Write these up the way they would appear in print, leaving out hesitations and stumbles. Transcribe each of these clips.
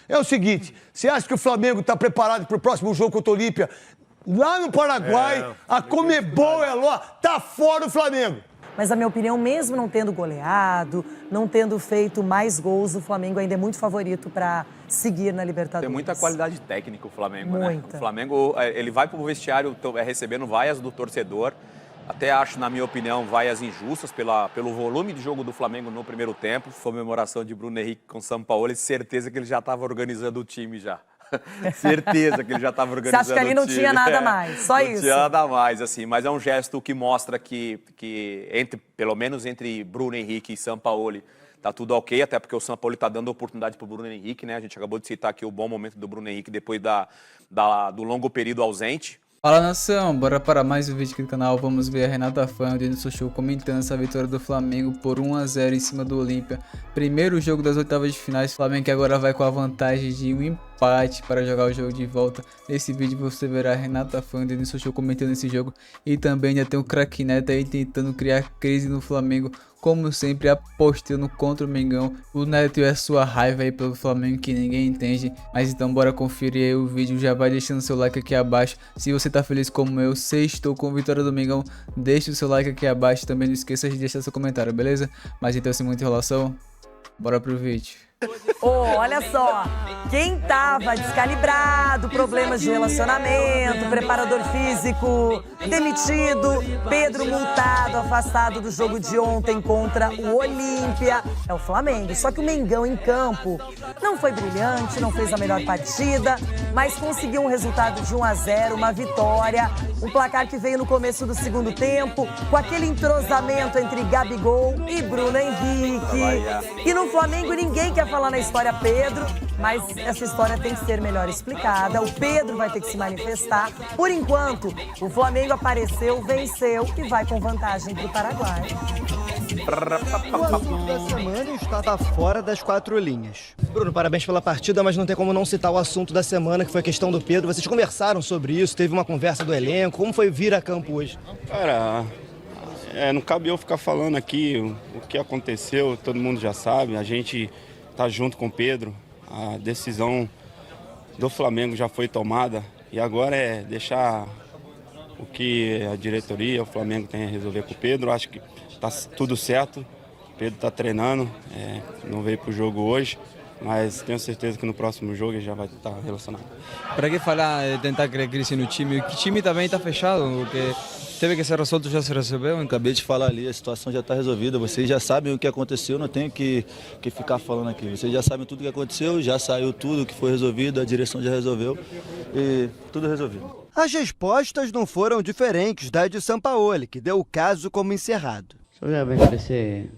É o seguinte, você acha que o Flamengo está preparado para o próximo jogo contra o Olímpia? Lá no Paraguai, a Conmebol tá fora o Flamengo. Mas, na minha opinião, mesmo não tendo goleado, não tendo feito mais gols, o Flamengo ainda é muito favorito para seguir na Libertadores. Tem muita qualidade técnica o Flamengo, muita. né? O Flamengo, ele vai para o vestiário recebendo vaias do torcedor. Até acho, na minha opinião, vaias injustas pelo volume de jogo do Flamengo no primeiro tempo. Comemoração de Bruno Henrique com Sampaoli, certeza que ele já estava organizando o time já. Certeza que ele já estava organizando o time. Você acha que ali não tinha nada mais, só isso? Não tinha nada mais, assim, mas é um gesto que mostra que pelo menos entre Bruno Henrique e Sampaoli, tá tudo ok, até porque o Sampaoli tá dando oportunidade pro Bruno Henrique, né? A gente acabou de citar aqui o bom momento do Bruno Henrique depois do longo período ausente. Fala, nação, bora para mais um vídeo aqui do canal. Vamos ver a Renata Fã e o Denilson Show comentando essa vitória do Flamengo por 1-0 em cima do Olímpia. Primeiro jogo das oitavas de finais, o Flamengo que agora vai com a vantagem de um empate para jogar o jogo de volta. Nesse vídeo você verá a Renata Fã e o Denilson Show comentando esse jogo. E também ainda tem o Craque Neto aí tentando criar crise no Flamengo, como sempre apostando contra o Mengão. O Neto e a sua raiva aí pelo Flamengo que ninguém entende. Mas então bora conferir aí o vídeo, já vai deixando seu like aqui abaixo. Se você tá feliz como eu, sextou com a vitória do Mengão, deixe o seu like aqui abaixo. Também não esqueça de deixar seu comentário, beleza? Mas então sem muita enrolação, bora pro vídeo. Olha só, quem tava descalibrado, problemas de relacionamento, preparador físico demitido, Pedro multado, afastado do jogo de ontem contra o Olímpia, é o Flamengo. Só que o Mengão em campo não foi brilhante, não fez a melhor partida, mas conseguiu um resultado de 1-0, uma vitória, um placar que veio no começo do segundo tempo, com aquele entrosamento entre Gabigol e Bruno Henrique. E no Flamengo ninguém quer falar na história Pedro, mas essa história tem que ser melhor explicada. O Pedro vai ter que se manifestar. Por enquanto, o Flamengo apareceu, venceu e vai com vantagem para o Paraguai. O assunto da semana estava fora das quatro linhas. Bruno, parabéns pela partida, mas não tem como não citar o assunto da semana, que foi a questão do Pedro. Vocês conversaram sobre isso, teve uma conversa do elenco. Como foi vir a campo hoje? Cara, não cabe eu ficar falando aqui o que aconteceu, todo mundo já sabe. A gente tá junto com o Pedro, a decisão do Flamengo já foi tomada e agora é deixar o que a diretoria, o Flamengo tem a resolver com o Pedro. Acho que tá tudo certo, o Pedro tá treinando, não veio pro jogo hoje, mas tenho certeza que no próximo jogo ele já vai estar relacionado. Para que falar, tentar criar crise no time? O time também está fechado, porque teve que ser resolvido, já se resolveu. Acabei de falar ali, a situação já está resolvida, vocês já sabem o que aconteceu, não tenho que ficar falando aqui. Vocês já sabem tudo o que aconteceu, já saiu tudo que foi resolvido, a direção já resolveu e tudo resolvido. As respostas não foram diferentes da de Sampaoli, que deu o caso como encerrado. Eu já me expressei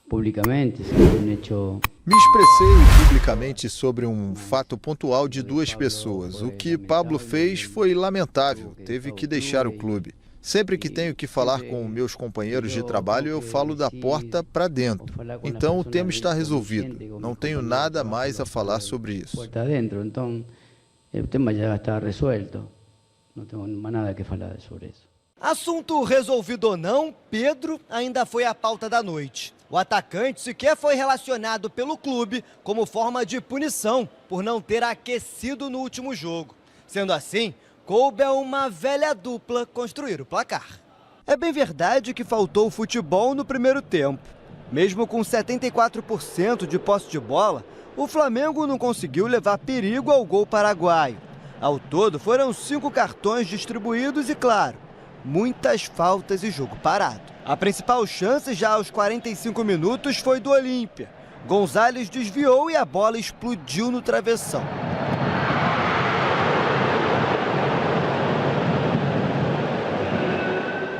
publicamente sobre um hecho. Me expressei publicamente sobre um fato pontual de duas pessoas. O que Pablo fez foi lamentável, teve que deixar o clube. Sempre que tenho que falar com meus companheiros de trabalho, eu falo da porta para dentro. Então o tema está resolvido. Não tenho nada mais a falar sobre isso. Porta dentro, então o tema já está resuelto. Não tenho mais nada que falar sobre isso. Assunto resolvido ou não, Pedro ainda foi a pauta da noite. O atacante sequer foi relacionado pelo clube como forma de punição por não ter aquecido no último jogo. Sendo assim, coube a uma velha dupla construir o placar. É bem verdade que faltou futebol no primeiro tempo. Mesmo com 74% de posse de bola, o Flamengo não conseguiu levar perigo ao gol paraguaio. Ao todo, foram 5 cartões distribuídos e, claro, muitas faltas e jogo parado. A principal chance já aos 45 minutos foi do Olímpia. Gonzalez desviou e a bola explodiu no travessão.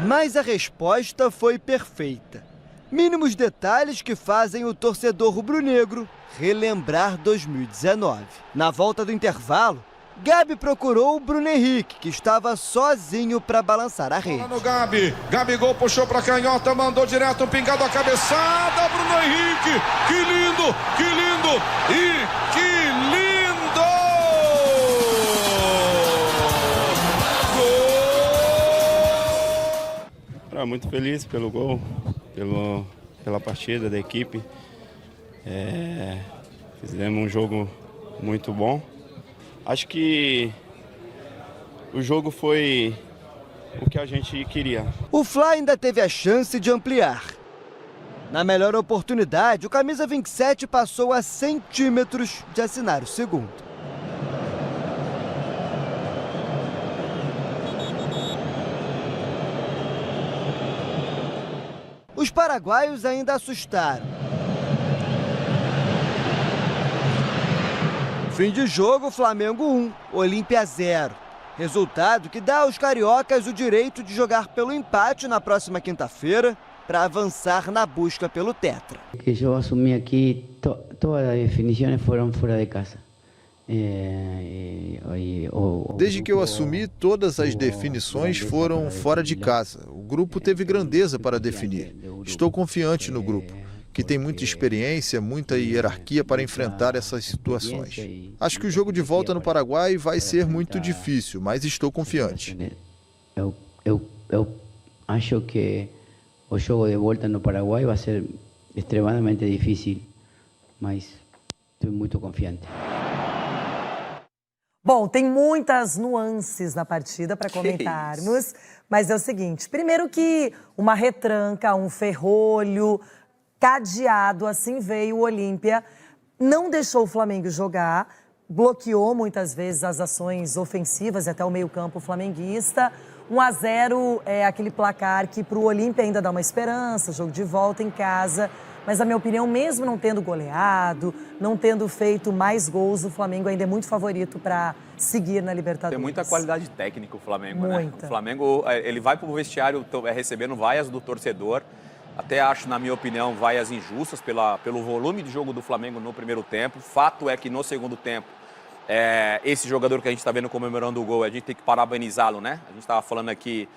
Mas a resposta foi perfeita. Mínimos detalhes que fazem o torcedor rubro-negro relembrar 2019. Na volta do intervalo, Gabi procurou o Bruno Henrique, que estava sozinho para balançar a rede. No Gabi, Gabigol puxou para canhota, mandou direto, um pingado a cabeçada, Bruno Henrique, que lindo, e que lindo! Gol! Muito feliz pelo gol, pela partida da equipe. Fizemos um jogo muito bom. Acho que o jogo foi o que a gente queria. O Fla ainda teve a chance de ampliar. Na melhor oportunidade, o camisa 27 passou a centímetros de assinar o segundo. Os paraguaios ainda assustaram. Fim de jogo, Flamengo 1, Olímpia 0. Resultado que dá aos cariocas o direito de jogar pelo empate na próxima quinta-feira para avançar na busca pelo tetra. Que eu assumi aqui, todas as definições foram fora de casa. Desde que eu assumi, todas as definições foram fora de casa. O grupo teve grandeza para definir. Estou confiante no grupo, que tem muita experiência, muita hierarquia para enfrentar essas situações. Acho que o jogo de volta no Paraguai vai ser muito difícil, mas estou confiante. Eu acho que o jogo de volta no Paraguai vai ser extremamente difícil, mas estou muito confiante. Bom, tem muitas nuances na partida para comentarmos, mas é o seguinte, primeiro que uma retranca, um ferrolho, cadeado, assim veio o Olímpia, não deixou o Flamengo jogar, bloqueou muitas vezes as ações ofensivas e até o meio-campo flamenguista. 1-0 é aquele placar que para o Olímpia ainda dá uma esperança, jogo de volta em casa. Mas, na minha opinião, mesmo não tendo goleado, não tendo feito mais gols, o Flamengo ainda é muito favorito para seguir na Libertadores. Tem muita qualidade técnica o Flamengo, muita. né? O Flamengo, ele vai para o vestiário recebendo vaias do torcedor. Até acho, na minha opinião, vaias injustas pelo volume de jogo do Flamengo no primeiro tempo. Fato é que no segundo tempo, esse jogador que a gente está vendo comemorando o gol, a gente tem que parabenizá-lo, né? A gente estava falando aqui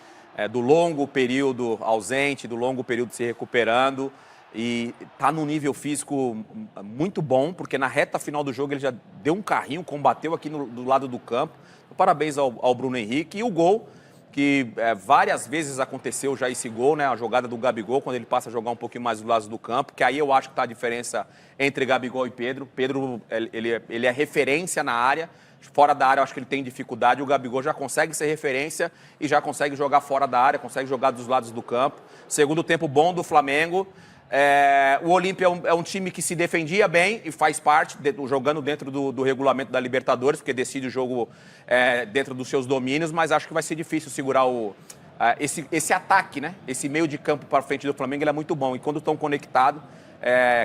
do longo período ausente, do longo período se recuperando. E está num nível físico muito bom, porque na reta final do jogo ele já deu um carrinho, combateu aqui do lado do campo. Parabéns ao Bruno Henrique. E o gol, que várias vezes aconteceu já esse gol, né? A jogada do Gabigol, quando ele passa a jogar um pouquinho mais do lado do campo, que aí eu acho que está a diferença entre Gabigol e Pedro. Pedro, ele é referência na área. Fora da área, eu acho que ele tem dificuldade. O Gabigol já consegue ser referência e já consegue jogar fora da área, consegue jogar dos lados do campo. Segundo tempo bom do Flamengo. O Olímpia é um time que se defendia bem e faz parte, jogando dentro do regulamento da Libertadores, porque decide o jogo dentro dos seus domínios, mas acho que vai ser difícil segurar esse ataque, né? Esse meio de campo para frente do Flamengo, ele é muito bom. E quando estão conectados,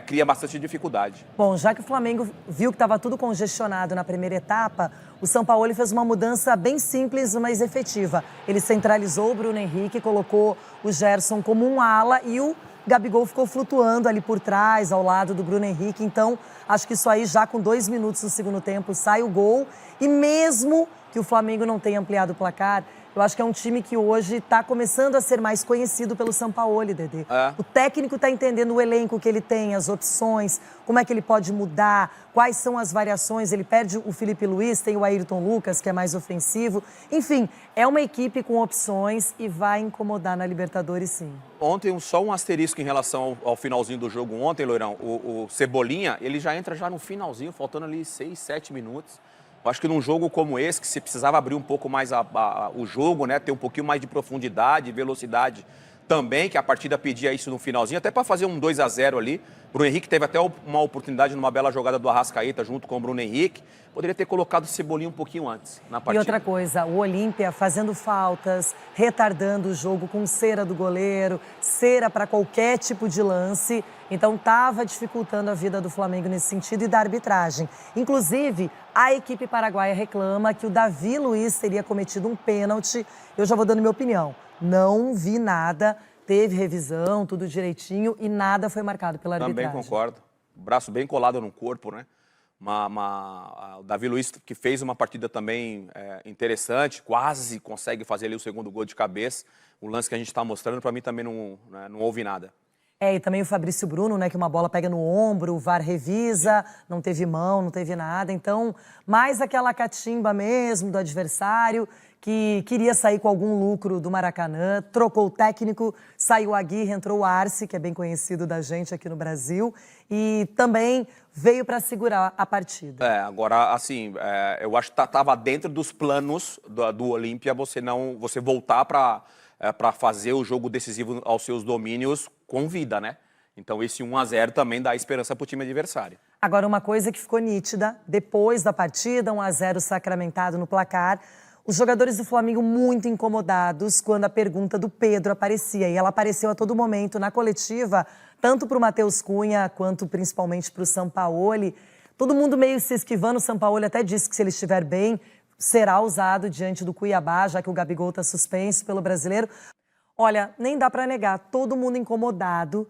cria bastante dificuldade. Bom, já que o Flamengo viu que estava tudo congestionado na primeira etapa, o Sampaoli fez uma mudança bem simples, mas efetiva. Ele centralizou o Bruno Henrique, colocou o Gerson como um ala e o Gabigol ficou flutuando ali por trás, ao lado do Bruno Henrique. Então, acho que isso aí, já com 2 minutos do segundo tempo, sai o gol. E mesmo que o Flamengo não tenha ampliado o placar, eu acho que é um time que hoje está começando a ser mais conhecido pelo Sampaoli, Dedê. O técnico está entendendo o elenco que ele tem, as opções, como é que ele pode mudar, quais são as variações. Ele perde o Felipe Luiz, tem o Ayrton Lucas, que é mais ofensivo. Enfim, é uma equipe com opções e vai incomodar na Libertadores, sim. Ontem, só um asterisco em relação ao finalzinho do jogo ontem, Loirão. O Cebolinha, ele já entra já no finalzinho, faltando ali 6, 7 minutos. Eu acho que num jogo como esse, que você precisava abrir um pouco mais o jogo, né? Ter um pouquinho mais de profundidade, velocidade também, que a partida pedia isso no finalzinho, até para fazer um 2-0 ali. Bruno Henrique teve até uma oportunidade numa bela jogada do Arrascaeta junto com o Bruno Henrique. Poderia ter colocado o Cebolinha um pouquinho antes na partida. E outra coisa, o Olímpia fazendo faltas, retardando o jogo com cera do goleiro, cera para qualquer tipo de lance. Então estava dificultando a vida do Flamengo nesse sentido e da arbitragem. Inclusive, a equipe paraguaia reclama que o Davi Luiz teria cometido um pênalti. Eu já vou dando minha opinião. Não vi nada, teve revisão, tudo direitinho e nada foi marcado pela arbitragem. Também concordo. Braço bem colado no corpo, né? O Davi Luiz, que fez uma partida também interessante, quase consegue fazer ali o segundo gol de cabeça. O lance que a gente está mostrando, para mim, também não houve nada. E também o Fabrício Bruno, né, que uma bola pega no ombro, o VAR revisa, não teve mão, não teve nada. Então, mais aquela catimba mesmo do adversário, que queria sair com algum lucro do Maracanã, trocou o técnico, saiu o Aguirre, entrou o Arce, que é bem conhecido da gente aqui no Brasil, e também veio para segurar a partida. Agora, assim, eu acho que estava dentro dos planos do Olímpia você voltar para fazer o jogo decisivo aos seus domínios com vida, né? Então esse 1-0 também dá esperança para o time adversário. Agora, uma coisa que ficou nítida, depois da partida, 1-0 sacramentado no placar, os jogadores do Flamengo muito incomodados quando a pergunta do Pedro aparecia. E ela apareceu a todo momento na coletiva, tanto para o Matheus Cunha quanto principalmente para o Sampaoli. Todo mundo meio se esquivando, o Sampaoli até disse que se ele estiver bem, será usado diante do Cuiabá, já que o Gabigol está suspenso pelo Brasileiro. Olha, nem dá para negar, todo mundo incomodado,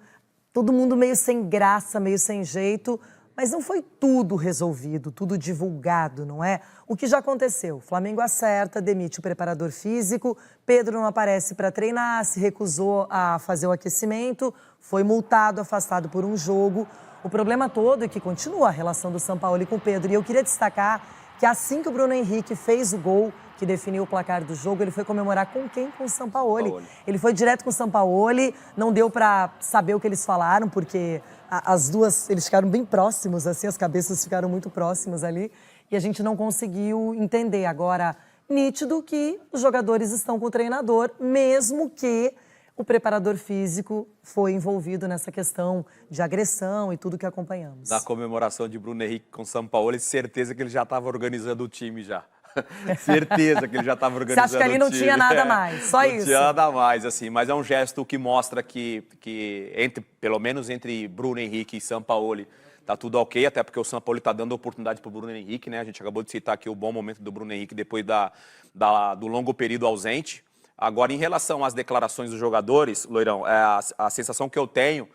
todo mundo meio sem graça, meio sem jeito, mas não foi tudo resolvido, tudo divulgado, não é? O que já aconteceu? O Flamengo acerta, demite o preparador físico, Pedro não aparece para treinar, se recusou a fazer o aquecimento, foi multado, afastado por um jogo. O problema todo é que continua a relação do Sampaoli com o Pedro. E eu queria destacar que assim que o Bruno Henrique fez o gol que definiu o placar do jogo, ele foi comemorar com quem? Com o Sampaoli. Ele foi direto com o Sampaoli, não deu para saber o que eles falaram, porque as duas, eles ficaram bem próximos, assim, as cabeças ficaram muito próximas ali, e a gente não conseguiu entender. Agora, nítido que os jogadores estão com o treinador, mesmo que o preparador físico foi envolvido nessa questão de agressão e tudo que acompanhamos. Da comemoração de Bruno Henrique com o Sampaoli, certeza que ele já estava organizando o time já. Certeza que ele já estava organizando o time. Você acha que ali não tinha nada mais, só isso? Não tinha nada mais, assim, mas é um gesto que mostra que pelo menos entre Bruno Henrique e Sampaoli, tá tudo ok, até porque o Sampaoli tá dando oportunidade pro Bruno Henrique, né? A gente acabou de citar aqui o bom momento do Bruno Henrique depois do longo período ausente. Agora, em relação às declarações dos jogadores, Loirão, a sensação que eu tenho,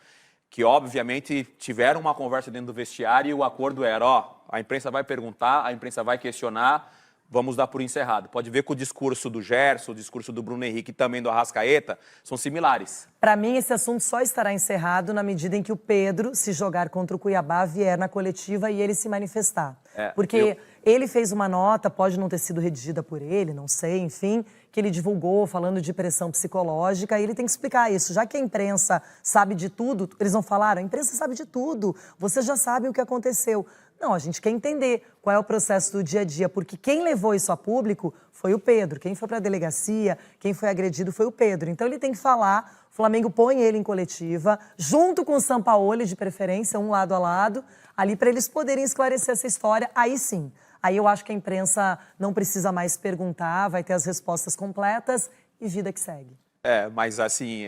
que obviamente tiveram uma conversa dentro do vestiário e o acordo era, a imprensa vai perguntar, a imprensa vai questionar, vamos dar por encerrado. Pode ver que o discurso do Gerson, o discurso do Bruno Henrique e também do Arrascaeta são similares. Para mim, esse assunto só estará encerrado na medida em que o Pedro, se jogar contra o Cuiabá, vier na coletiva e ele se manifestar. Porque ele fez uma nota, pode não ter sido redigida por ele, não sei, enfim, que ele divulgou falando de pressão psicológica, e ele tem que explicar isso. Já que a imprensa sabe de tudo, eles não falaram, a imprensa sabe de tudo, vocês já sabem o que aconteceu. Não, a gente quer entender qual é o processo do dia a dia, porque quem levou isso a público foi o Pedro. Quem foi para a delegacia, quem foi agredido foi o Pedro. Então ele tem que falar, o Flamengo põe ele em coletiva, junto com o Sampaoli, de preferência, um lado a lado, ali para eles poderem esclarecer essa história, aí sim. Aí eu acho que a imprensa não precisa mais perguntar, vai ter as respostas completas e vida que segue. Mas assim,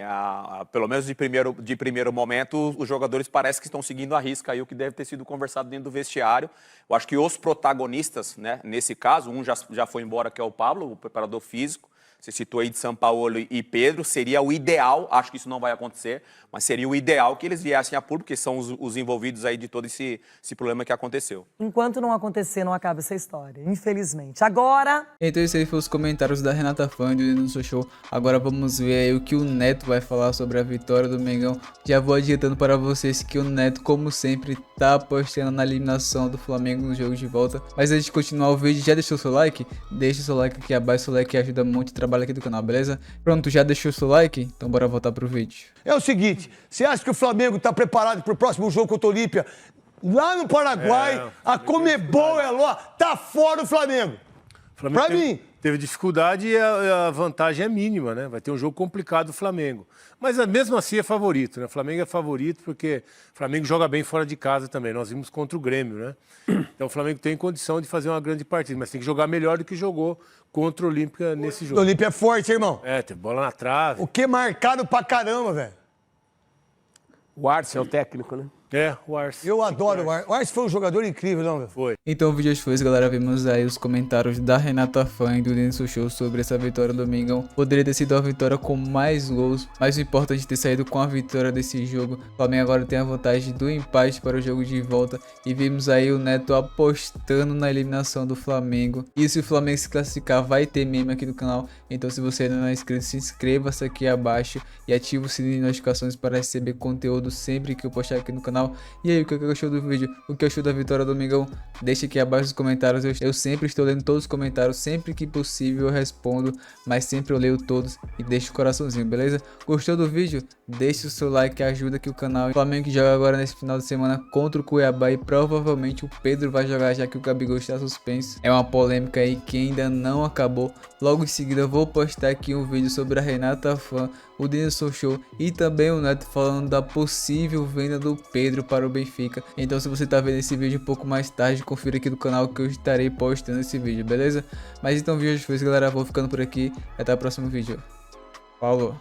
pelo menos de primeiro momento, os jogadores parecem que estão seguindo a risca aí o que deve ter sido conversado dentro do vestiário. Eu acho que os protagonistas, né, nesse caso, um já foi embora, que é o Pablo, o preparador físico. Você citou aí de Sampaoli e Pedro, seria o ideal, acho que isso não vai acontecer, mas seria o ideal que eles viessem a público, porque são os envolvidos aí de todo esse problema que aconteceu. Enquanto não acontecer, não acaba essa história, infelizmente. Agora... Então esses aí foram os comentários da Renata Fã do Nosso Show. Agora vamos ver aí o que o Neto vai falar sobre a vitória do Mengão. Já vou adiantando para vocês que o Neto, como sempre, tá apostando na eliminação do Flamengo no jogo de volta. Mas antes de continuar o vídeo, já deixou o seu like? Deixa o seu like aqui abaixo, o like ajuda muito o trabalho aqui do canal, beleza? Pronto, já deixou o seu like? Então bora voltar pro vídeo. É o seguinte, você acha que o Flamengo tá preparado pro próximo jogo contra o Olímpia? Lá no Paraguai, a Conmebol tá fora o Flamengo. Pra mim. Teve dificuldade e a vantagem é mínima, né? Vai ter um jogo complicado do Flamengo. Mas mesmo assim é favorito, né? O Flamengo é favorito porque o Flamengo joga bem fora de casa também. Nós vimos contra o Grêmio, né? Então o Flamengo tem condição de fazer uma grande partida, mas tem que jogar melhor do que jogou contra o Olímpia nesse jogo. O Olímpia é forte, irmão. Tem bola na trave. O que marcado pra caramba, velho. O Arce é o técnico, né? O Arce. Eu adoro o Arce. O Arce foi um jogador incrível, não, velho? Foi. Então o vídeo hoje foi isso, galera. Vimos aí os comentários da Renata Fã e do Denso Show sobre essa vitória do Mengão. Poderia ter sido a vitória com mais gols, mas o importante é ter saído com a vitória desse jogo. O Flamengo agora tem a vantagem do empate para o jogo de volta. E vimos aí o Neto apostando na eliminação do Flamengo. E se o Flamengo se classificar, vai ter meme aqui no canal. Então se você ainda não é inscrito, se inscreva-se aqui abaixo e ative o sininho de notificações para receber conteúdo sempre que eu postar aqui no canal. canal. E aí, o que achou do vídeo? O que achou da vitória do Domingão? Deixa aqui abaixo nos comentários. Eu sempre estou lendo todos os comentários, sempre que possível eu respondo, mas sempre eu leio todos e deixo o coraçãozinho, beleza? Gostou do vídeo? Deixe o seu like que ajuda aqui o canal. O Flamengo que joga agora nesse final de semana contra o Cuiabá e provavelmente o Pedro vai jogar, já que o Gabigol está suspenso. É uma polêmica aí que ainda não acabou. Logo em seguida eu vou postar aqui um vídeo sobre a Renata Fã, o Denilson Show e também o Neto falando da possível venda do Pedro para o Benfica. Então se você está vendo esse vídeo um pouco mais tarde, confira aqui no canal que eu estarei postando esse vídeo, beleza? Mas então vídeo foi isso, galera, vou ficando por aqui, até o próximo vídeo. Falou!